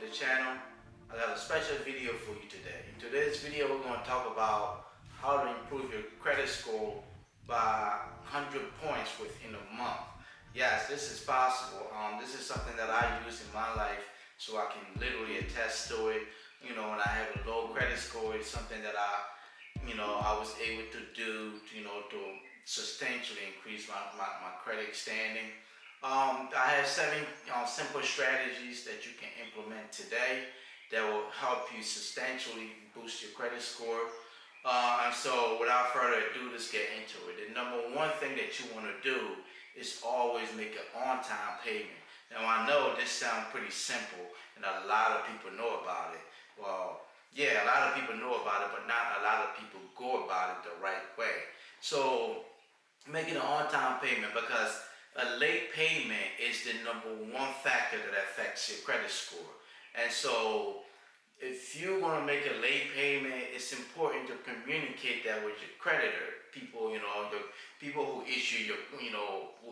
the channel. I got a special video for you today. In today's video, we're going to talk about how to improve your credit score by 100 points within a month. Yes, this is possible. This is something that I use in my life, so I can literally attest to it. When I have a low credit score, it's something that I was able to do, to substantially increase my credit standing. I have 7 simple strategies that you can implement today that will help you substantially boost your credit score. And so without further ado, let's get into it. The number one thing that you want to do is always make an on-time payment. Now I know this sounds pretty simple and a lot of people know about it. Well, yeah, a lot of people know about it, but not a lot of people go about it the right way. So making an on-time payment, because a late payment is the number one factor that affects your credit score. And so if you're going to make a late payment, it's important to communicate that with your creditor. People, the people who issue who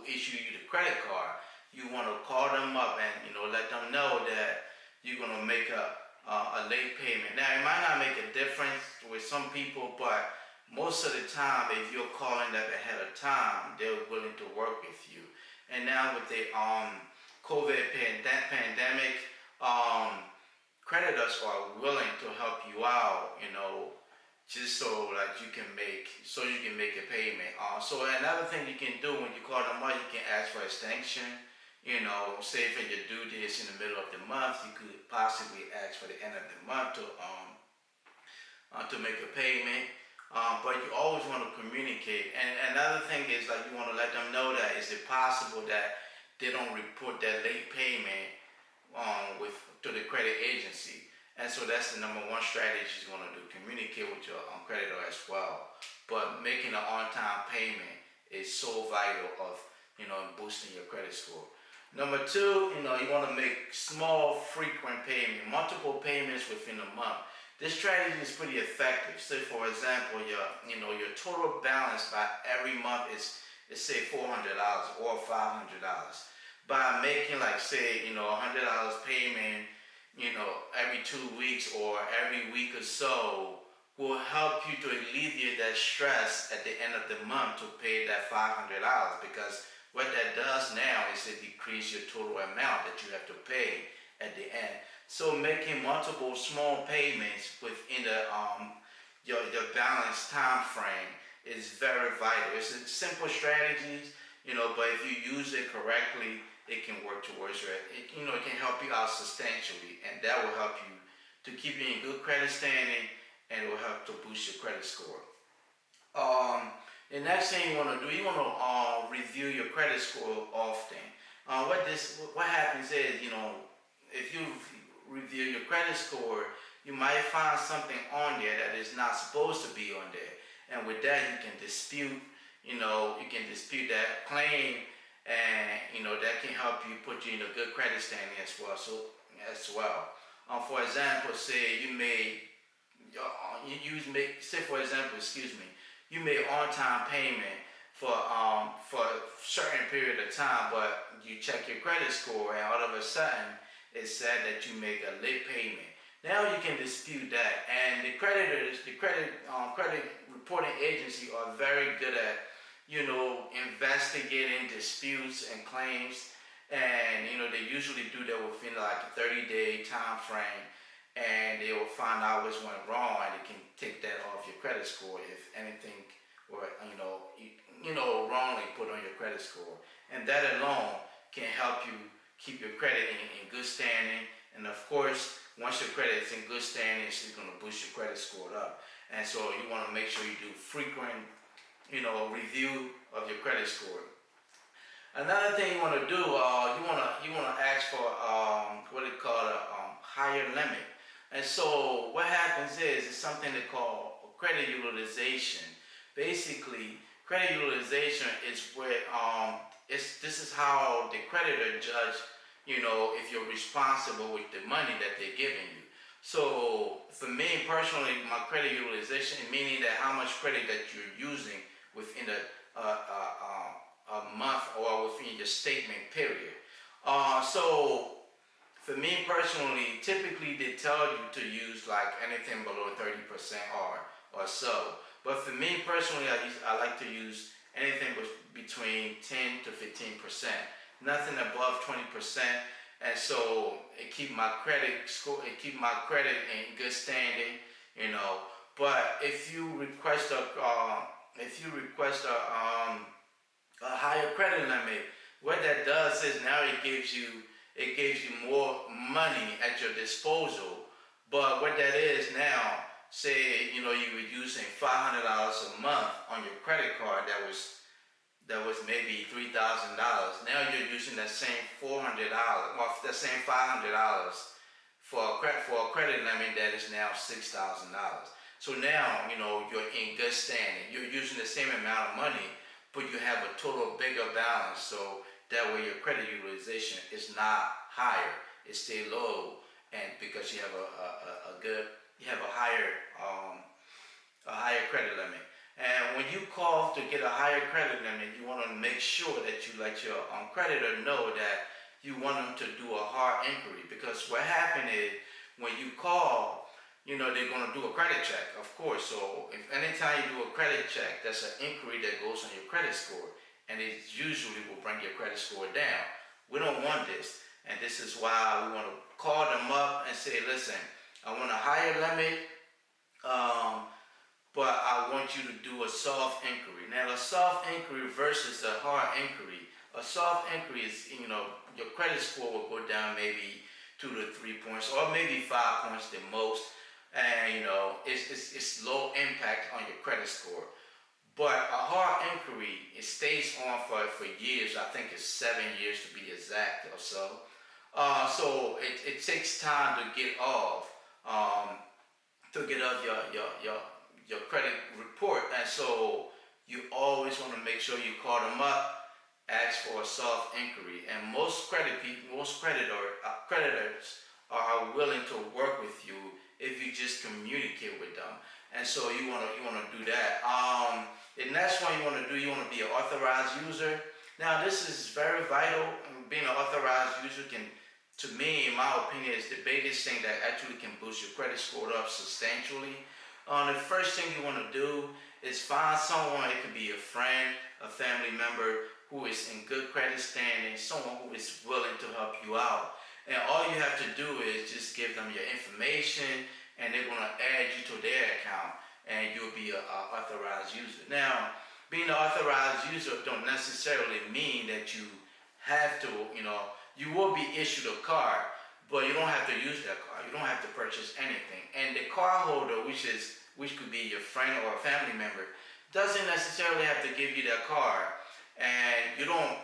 issue you the credit card. You want to call them up and, let them know that you're going to make a late payment. Now, it might not make a difference with some people, but most of the time, if you're calling them ahead of time, they're willing to work with you. And now with the COVID pandemic, creditors are willing to help you out, just so that you can make a payment. So another thing you can do when you call them up, you can ask for extension. Say if your due date is in the middle of the month, you could possibly ask for the end of the month to make a payment. But you always want to communicate. And another thing is, like, you want to let them know that is it possible that they don't report that late payment to the credit agency. And so that's the number one strategy you want to do. Communicate with your creditor as well. But making an on-time payment is so vital of boosting your credit score. Number two, you want to make small, frequent payments, multiple payments within a month. This strategy is pretty effective. Say, for example, your total balance by every month is say $400 or $500. By making, like, say, $100 payment, every 2 weeks or every week or so, will help you to alleviate that stress at the end of the month to pay that $500, because what that does now is it decrease your total amount that you have to pay at the end. So making multiple small payments within the your balanced time frame is very vital. It's a simple strategies, but if you use it correctly, it can work towards it can help you out substantially, and that will help you to keep you in good credit standing, and it will help to boost your credit score. The next thing you want to do, you want to review your credit score often. What happens is, if you review your credit score, you might find something on there that is not supposed to be on there, and with that you can dispute, that claim, and that can help you put you in a good credit standing as well. For example, say you made you made on-time payment for a certain period of time, but you check your credit score and all of a sudden it said that you make a late payment. Now you can dispute that, and the creditors, the credit reporting agency are very good at investigating disputes and claims, and they usually do that within like a 30-day time frame, and they will find out what went wrong, and they can take that off your credit score if anything were wrongly put on your credit score. And that alone can help you keep your credit in good standing. And of course, once your credit is in good standing, it's going to boost your credit score up. And so you want to make sure you do frequent review of your credit score. Another thing you want to do, you want to ask for what they call a higher limit. And so what happens is it's something they call credit utilization. Basically, credit utilization is where this is how the creditor judge if you're responsible with the money that they're giving you. So for me personally, my credit utilization, meaning that how much credit that you're using within a month or within your statement period. So For me personally, typically they tell you to use like anything below 30% or so. But for me personally, I like to use anything between 10 to 15%. Nothing above 20%. And so it keep my credit score, it keep my credit in good standing, you know. But if you request a higher credit limit, what that does is now it gives you more money at your disposal. But what that is now, say you were using $500 a month on your credit card that was maybe $3,000. Now you're using that same $400, well, that same $500 for a credit limit that is now $6,000. So now you're in good standing. You're using the same amount of money, but you have a total bigger balance. So that way your credit utilization is not higher; it's still low, and because you have a higher credit limit. And when you call to get a higher credit limit, you want to make sure that you let your creditor know that you want them to do a hard inquiry. Because what happened is when you call, they're going to do a credit check, of course. So if anytime you do a credit check, that's an inquiry that goes on your credit score, and it usually will bring your credit score down. We don't want this, and this is why we want to call them up and say, listen, I want a higher limit. But I want you to do a soft inquiry. Now, a soft inquiry versus a hard inquiry. A soft inquiry is, your credit score will go down maybe 2 to 3 points, or maybe 5 points the most, and it's low impact on your credit score. But a hard inquiry, it stays on for years. I think it's 7 years to be exact, or so. So it takes time to get off. Your credit report, and so you always want to make sure you call them up, ask for a soft inquiry, and most creditors are willing to work with you if you just communicate with them, and so you want to do that. The next one you want to be an authorized user. Now this is very vital. Being an authorized user can, to me, in my opinion, is the biggest thing that actually can boost your credit score up substantially. The first thing you want to do is find someone, it could be a friend, a family member who is in good credit standing, someone who is willing to help you out. And all you have to do is just give them your information, and they're going to add you to their account, and you'll be an authorized user. Now, being an authorized user don't necessarily mean that you have to, you will be issued a card, but you don't have to use that card. You don't have to purchase anything. And the card holder, which could be your friend or a family member, doesn't necessarily have to give you that card. And you don't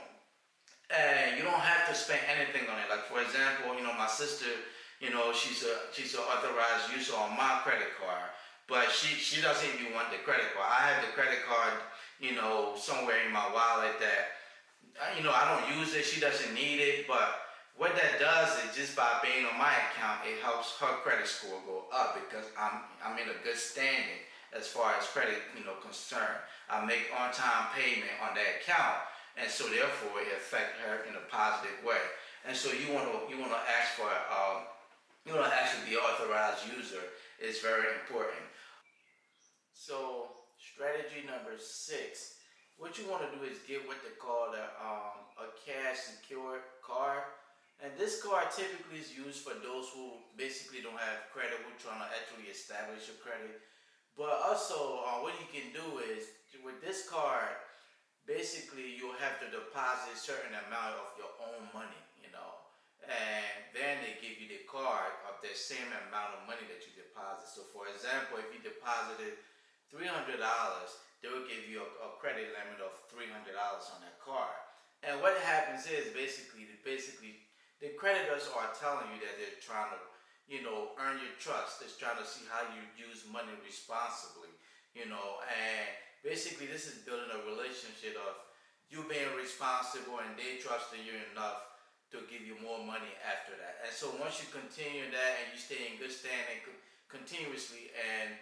have to spend anything on it. Like for example, my sister, she's an authorized user on my credit card, but she doesn't even want the credit card. I have the credit card, somewhere in my wallet that I don't use it. She doesn't need it, but what that does is just by being on my account, it helps her credit score go up because I'm in a good standing as far as credit concerned. I make on-time payment on that account, and so therefore it affects her in a positive way. And so you want to ask for to be an authorized user is very important. So strategy number 6. What you want to do is get what they call a cash secured card. And this card typically is used for those who basically don't have credit, who are trying to actually establish your credit. But also, what you can do is, with this card, basically you'll have to deposit a certain amount of your own money, and then they give you the card of the same amount of money that you deposit. So for example, if you deposited $300, they will give you a credit limit of $300 on that card. And what happens is basically the creditors are telling you that they're trying to, earn your trust. They're trying to see how you use money responsibly, and basically this is building a relationship of you being responsible and they trusting you enough to give you more money after that. And so once you continue that and you stay in good standing continuously, and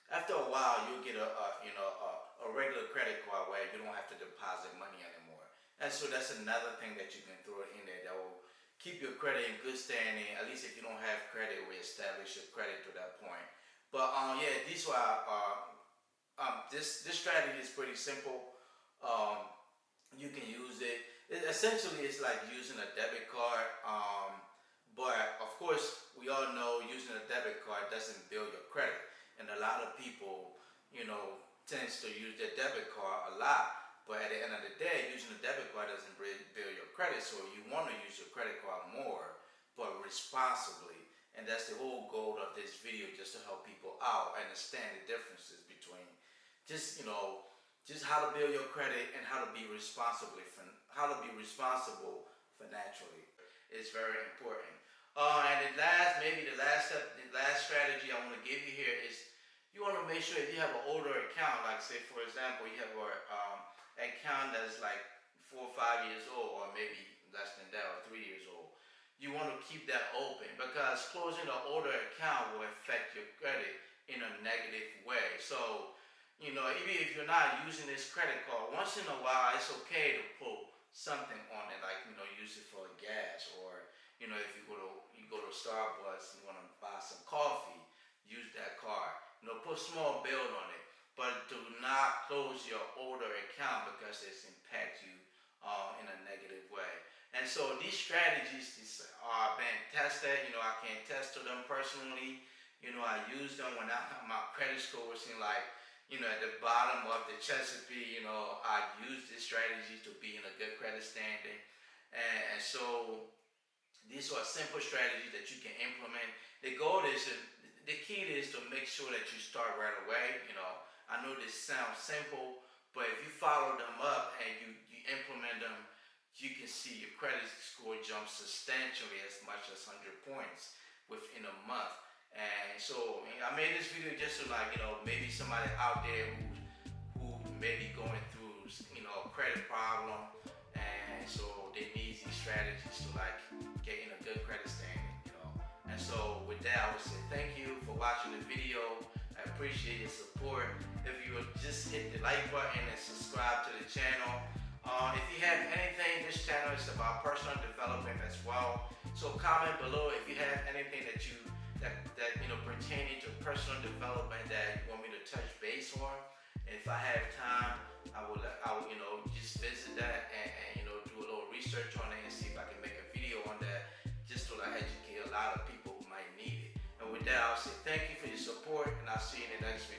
after a while you'll get a regular credit card where you don't have to deposit money anymore. And so that's another thing that you can throw in there that will keep your credit in good standing. At least if you don't have credit, we establish your credit to that point. But yeah, these were this strategy is pretty simple. Um, you can use it. Essentially, it's like using a debit card. But of course, we all know using a debit card doesn't build your credit, and a lot of people, tends to use their debit card a lot. But at the end of the day, using a debit card doesn't build your credit. So you want to use your credit card more, but responsibly. And that's the whole goal of this video, just to help people out understand the differences between just just how to build your credit and how to be responsible financially. It's very important. And the last step, the last strategy I want to give you here is you want to make sure if you have an older account, like say for example, you have an account that's like 4 or 5 years old, or maybe less than that, or 3 years old. You want to keep that open because closing an older account will affect your credit in a negative way. So, even if you're not using this credit card, once in a while, it's okay to put something on it, like use it for gas, or if you go to Starbucks, you want to buy some coffee, use that card. Put small bill on it, but do not close your older account because it's impact you in a negative way. And so these strategies are being tested. I can attest to them personally. I use them when my credit score was in like, at the bottom of the Chesapeake. I use this strategy to be in a good credit standing. And so these are simple strategies that you can implement. The key is to make sure that you start right away. I know this sounds simple, but if you follow them up and you implement them, you can see your credit score jump substantially, as much as 100 points within a month. And so I made this video just to maybe somebody out there who may be going through a credit problem, and so they need these strategies to get in a good credit standing. And so with that, I would say thank you for watching the video. I appreciate your support. If you would just hit the like button and subscribe to the channel. If you have anything, this channel is about personal development as well. So comment below if you have anything that pertaining to personal development that you want me to touch base on. And if I have time, I will just visit that and do a little research on it and see if I can make a video on that, just to educate a lot of people who might need it. And with that, I'll say thank you for your support, and I'll see you in the next video.